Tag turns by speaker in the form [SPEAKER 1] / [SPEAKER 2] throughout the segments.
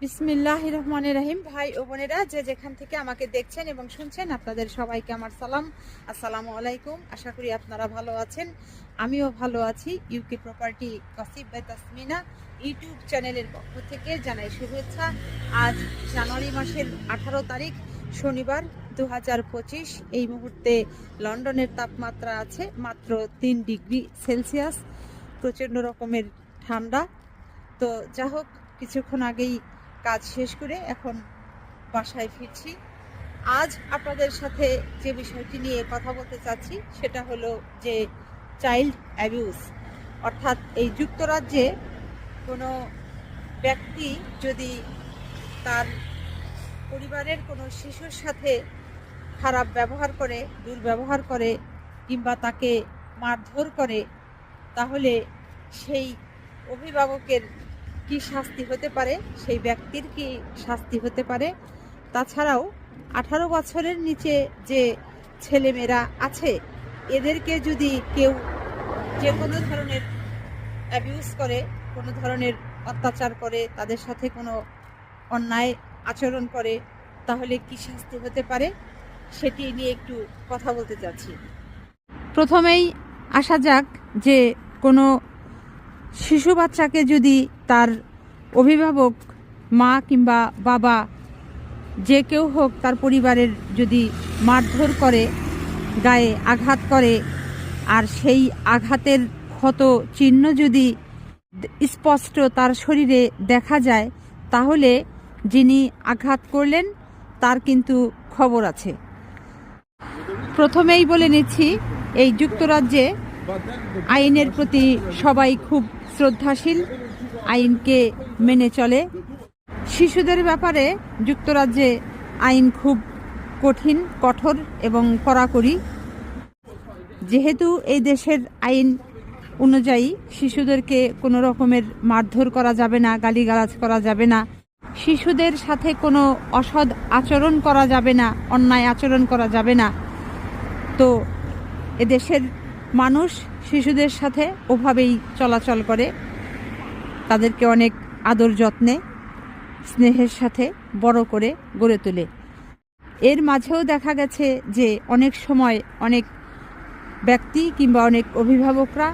[SPEAKER 1] বিসমিল্লাহির রহমানির রহিম। ভাই ও বোনেরা, যে যেখান থেকে আমাকে দেখছেন এবং শুনছেন, আপনাদের সবাইকে আমার সালাম, আসসালামু আলাইকুম। আশা করি আপনারা ভালো আছেন, আমিও ভালো আছি। UK property gossip by Tasmina YouTube চ্যানেলের পক্ষ থেকে জানাই শুভেচ্ছা। আজ জানুয়ারি মাসের 18 তারিখ শনিবার 2025। এই মুহূর্তে লন্ডনের তাপমাত্রা আছে মাত্র 3 ডিগ্রি সেলসিয়াস। প্রচণ্ড রকমের ঠান্ডা। তো যা হোক, কিছুক্ষণ আগেই কাজ শেষ করে এখন বাসায় ফিরছি। আজ আপনাদের সাথে যে বিষয়টি নিয়ে কথা বলতে চাচ্ছি সেটা হলো যে চাইল্ড অ্যাবিউজ, অর্থাৎ এই যুক্তরাজ্যে কোনো ব্যক্তি যদি তার পরিবারের কোনো শিশুর সাথে খারাপ ব্যবহার করে, দুর্ব্যবহার করে কিংবা তাকে মারধর করে, তাহলে সেই অভিভাবকের কি শাস্তি হতে পারে, সেই ব্যক্তির কি শাস্তি হতে পারে। তাছাড়াও 18 বছরের নিচে যে ছেলেমেয়েরা আছে, এদেরকে যদি কেউ যে কোনো ধরনের অ্যাবিউজ করে, কোনো ধরনের অত্যাচার করে, তাদের সাথে কোনো অন্যায় আচরণ করে, তাহলে কি শাস্তি হতে পারে সেটি নিয়ে একটু কথা বলতে চাচ্ছি। প্রথমেই আসা যাক যে কোনো শিশু বাচ্চাকে যদি তার অভিভাবক, মা কিংবা বাবা, যে কেউ হোক, তার পরিবারের যদি মারধর করে, গায়ে আঘাত করে, আর সেই আঘাতের ক্ষত চিহ্ন যদি স্পষ্ট তার শরীরে দেখা যায়, তাহলে যিনি আঘাত করলেন তার কিন্তু খবর আছে। প্রথমেই বলে নিচ্ছি, এই যুক্তরাজ্যে আইনের প্রতি সবাই খুব শ্রদ্ধাশীল, আইনকে মেনে চলে। শিশুদের ব্যাপারে যুক্তরাজ্যে আইন খুব কঠিন, কঠোর এবং কড়াকড়ি। যেহেতু এই দেশের আইন অনুযায়ী শিশুদেরকে কোনো রকমের মারধর করা যাবে না, গালিগালাজ করা যাবে না, শিশুদের সাথে কোনো অসৎ আচরণ করা যাবে না, অন্যায় আচরণ করা যাবে না। তো এদেশের মানুষ শিশুদের সাথে ওভাবেই চলাচল করে, তাদেরকে অনেক আদর যত্নে, স্নেহের সাথে বড় করে গড়ে তোলে। এর মাঝেও দেখা গেছে যে অনেক সময় অনেক ব্যক্তি কিংবা অনেক অভিভাবকরা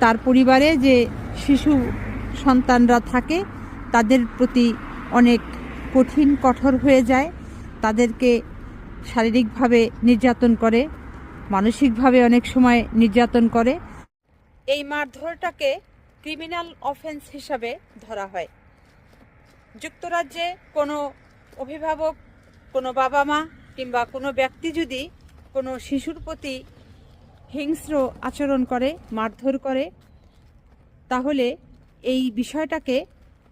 [SPEAKER 1] তার পরিবারে যে শিশু সন্তানরা থাকে তাদের প্রতি অনেক কঠিন, কঠোর হয়ে যায়, তাদেরকে শারীরিকভাবে নির্যাতন করে, মানসিকভাবে অনেক সময় নির্যাতন করে। এই মারধরটাকে ক্রিমিনাল অফেন্স হিসাবে ধরা হয়। যুক্তরাজ্যে কোনো অভিভাবক, কোনো বাবা মা কিংবা কোনো ব্যক্তি যদি কোনো শিশুর প্রতি হিংস্র আচরণ করে, মারধর করে, তাহলে এই বিষয়টাকে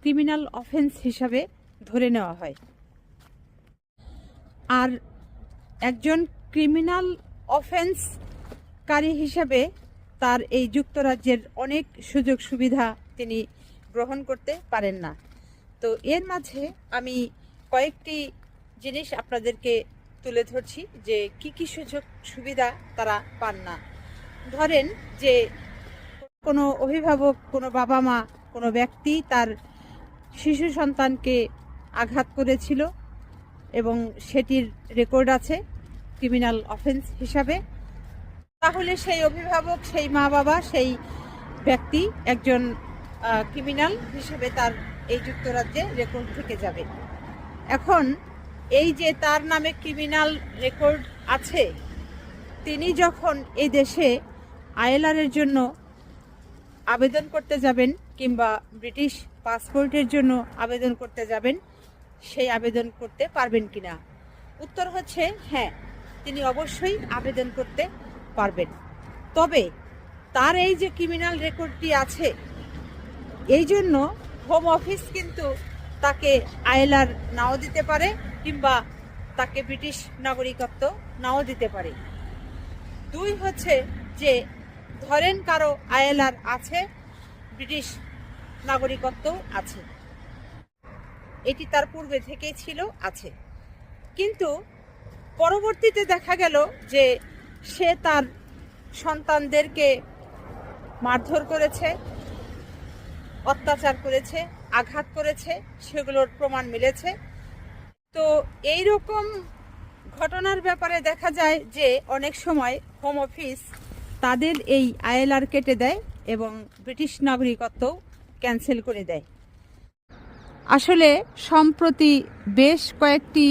[SPEAKER 1] ক্রিমিনাল অফেন্স হিসাবে ধরে নেওয়া হয়। আর একজন ক্রিমিনাল অফেন্সকারী হিসাবে তার এই যুক্তরাজ্যের অনেক সুযোগ সুবিধা তিনি গ্রহণ করতে পারেন না। তো এর মাঝে আমি কয়েকটি জিনিস আপনাদেরকে তুলে ধরছি যে কি কি সুযোগ সুবিধা তারা পান না। ধরেন যে কোনো অভিভাবক, কোনো বাবা মা, কোনো ব্যক্তি তার শিশু সন্তানকে আঘাত করেছিল এবং সেটির রেকর্ড আছে ক্রিমিনাল অফেন্স হিসাবে, তাহলে সেই অভিভাবক, সেই মা বাবা, সেই ব্যক্তি একজন ক্রিমিনাল হিসেবে তার এই যুক্তরাজ্যে রেকর্ড থেকে যাবে। এখন এই যে তার নামে ক্রিমিনাল রেকর্ড আছে, তিনি যখন এই দেশে আইএলআরের জন্য আবেদন করতে যাবেন কিংবা ব্রিটিশ পাসপোর্টের জন্য আবেদন করতে যাবেন, সেই আবেদন করতে পারবেন কিনা? উত্তর হচ্ছে হ্যাঁ, তিনি অবশ্যই আবেদন করতে পারবেন। তবে তার এই যে ক্রিমিনাল রেকর্ডটি আছে, এই জন্য হোম অফিস কিন্তু তাকে আইএলআর নাও দিতে পারে কিংবা তাকে ব্রিটিশ নাগরিকত্ব নাও দিতে পারে। দুই হচ্ছে যে ধরেন কারো আইএলআর আছে, ব্রিটিশ নাগরিকত্ব আছে, এটি তার পূর্বে থেকেই ছিল, আছে, কিন্তু পরবর্তীতে দেখা গেল যে সে তার সন্তানদেরকে মারধর করেছে, অত্যাচার করেছে, আঘাত করেছে, সেগুলোর প্রমাণ মিলেছে। তো এই রকম ঘটনার ব্যাপারে দেখা যায় যে অনেক সময় হোম অফিস তাদের এই ILR কেটে দেয় এবং ব্রিটিশ নাগরিকত্বও ক্যান্সেল করে দেয়। আসলে সম্প্রতি বেশ কয়েকটি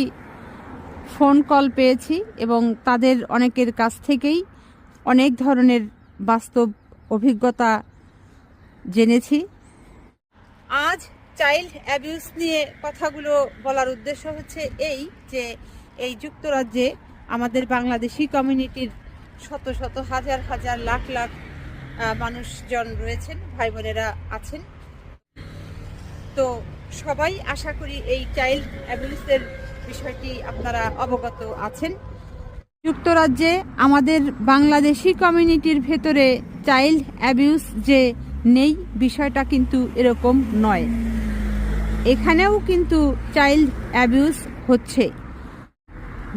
[SPEAKER 1] ফোন কল পেয়েছি এবং তাদের অনেকের কাছ থেকেই অনেক ধরনের বাস্তব অভিজ্ঞতা জেনেছি। আজ চাইল্ড অ্যাবিউজ নিয়ে কথাগুলো বলার উদ্দেশ্য হচ্ছে এই যে এই যুক্তরাজ্যে আমাদের বাংলাদেশি কমিউনিটির শত শত হাজার হাজার লাখ লাখ মানুষজন রয়েছেন, ভাই বোনেরা আছেন। তো সবাই আশা করি এই চাইল্ড অ্যাবিউজের বিষয়টি আপনারা অবগত আছেন। যুক্তরাজ্যে আমাদের বাংলাদেশি কমিউনিটির ভেতরে চাইল্ড অ্যাবিউজ যে নেই বিষয়টা কিন্তু এরকম নয়, এখানেও কিন্তু চাইল্ড অ্যাবিউজ হচ্ছে।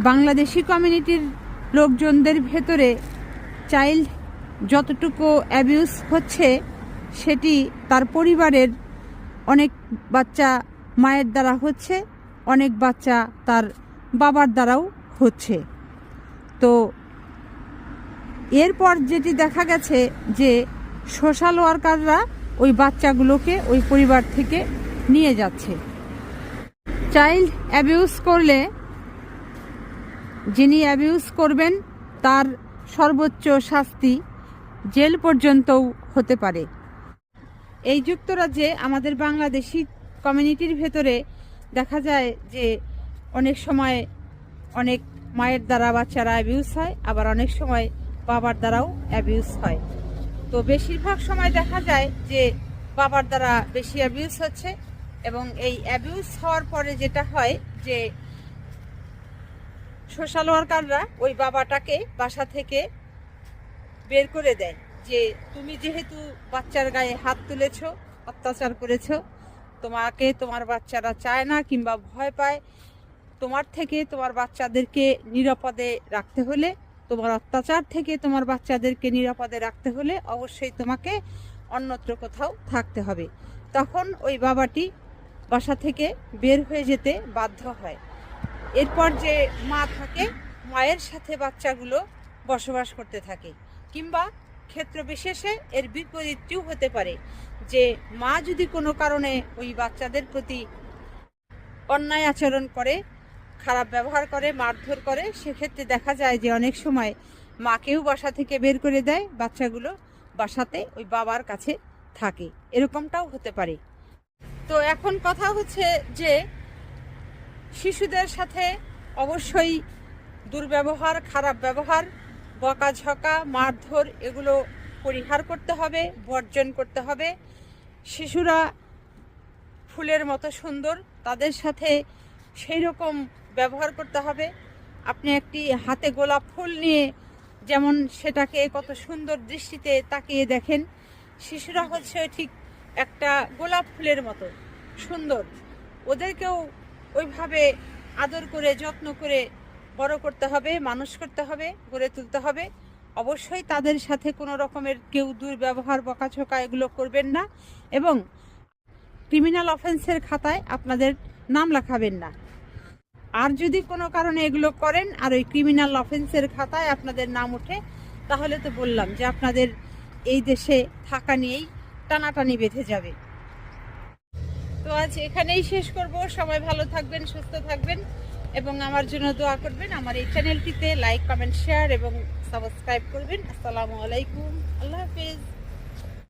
[SPEAKER 1] বাংলাদেশি কমিউনিটির লোকজনদের ভেতরে চাইল্ড যতটুকু অ্যাবিউজ হচ্ছে সেটি তার পরিবারের অনেক বাচ্চা মায়ের দ্বারা হচ্ছে, অনেক বাচ্চা তার বাবার দ্বারাও হচ্ছে। তো এরপর যেটি দেখা গেছে যে সোশ্যাল ওয়ার্কাররা ওই বাচ্চাগুলোকে ওই পরিবার থেকে নিয়ে যাচ্ছে। চাইল্ড অ্যাবিউজ করলে যিনি অ্যাবিউজ করবেন তার সর্বোচ্চ শাস্তি জেল পর্যন্তও হতে পারে। এই যুক্তরাজ্যে আমাদের বাংলাদেশি কমিউনিটির ভেতরে দেখা যায় যে অনেক সময় অনেক মায়ের দ্বারা বাচ্চারা অ্যাবিউজ হয়, আবার অনেক সময় বাবার দ্বারাও অ্যাবিউজ হয়। তো বেশিরভাগ সময় দেখা যায় যে বাবার দ্বারা বেশি অ্যাবিউজ হচ্ছে এবং এই অ্যাবিউজ হওয়ার পরে যেটা হয় যে সোশ্যাল ওয়ার্কাররা ওই বাবাটাকে বাসা থেকে বের করে দেয় যে তুমি যেহেতু বাচ্চার গায়ে হাত তুলেছ, অত্যাচার করেছ, তোমাকে তোমার বাচ্চারা চায় না কিংবা ভয় পায়, তোমার থেকে তোমার বাচ্চাদেরকে নিরাপদে রাখতে হলে, তোমার অত্যাচার থেকে তোমার বাচ্চাদেরকে নিরাপদে রাখতে হলে অবশ্যই তোমাকে অন্যত্র কোথাও থাকতে হবে। তখন ওই বাবাটি বাসা থেকে বের হয়ে যেতে বাধ্য হয়। এরপর যে মা থাকে, মায়ের সাথে বাচ্চাগুলো বসবাস করতে থাকে, কিংবা ক্ষেত্র বিশেষে এর বিপরীতটিও হতে পারে যে মা যদি কোনো কারণে ওই বাচ্চাদের প্রতি অন্যায় আচরণ করে, খারাপ ব্যবহার করে, মারধর করে, সেক্ষেত্রে দেখা যায় যে অনেক সময় মাকেও বাসা থেকে বের করে দেয়, বাচ্চাগুলো বাসাতে ওই বাবার কাছে থাকে, এরকমটাও হতে পারে। তো এখন কথা হচ্ছে যে শিশুদের সাথে অবশ্যই দুর্ব্যবহার, খারাপ ব্যবহার, বকাঝকা, মারধর এগুলো পরিহার করতে হবে, বর্জন করতে হবে। শিশুরা ফুলের মতো সুন্দর, তাদের সাথে সেই রকম ব্যবহার করতে হবে। আপনি একটি হাতে গোলাপ ফুল নিয়ে যেমন সেটাকে কত সুন্দর দৃষ্টিতে তাকিয়ে দেখেন, শিশুরা হচ্ছে ঠিক একটা গোলাপ ফুলের মতো সুন্দর, ওদেরকেও ওইভাবে আদর করে যত্ন করে বড় করতে হবে, মানুষ করতে হবে, গড়ে তুলতে হবে। অবশ্যই তাদের সাথে কোনো রকমের কেউ দুর্ব্যবহার, বকাঝকা এগুলো করবেন না এবং ক্রিমিনাল অফেন্সের খাতায় আপনাদের নাম লেখাবেন না। আর যদি কোনো কারণে এগুলো করেন আর ওই ক্রিমিনাল অফেন্সের খাতায় আপনাদের নাম ওঠে, তাহলে তো বললাম যে আপনাদের এই দেশে থাকা নিয়েই টানাটানি বেঁধে যাবে। তো আজ এখানেই শেষ করব। সবাই ভালো থাকবেন, সুস্থ থাকবেন এবং আমার জন্য দোয়া করবেন। আমার এই চ্যানেলটিতে লাইক, কমেন্ট, শেয়ার এবং সাবস্ক্রাইব করবেন। আসসালামু আলাইকুম, আল্লাহ হাফেজ।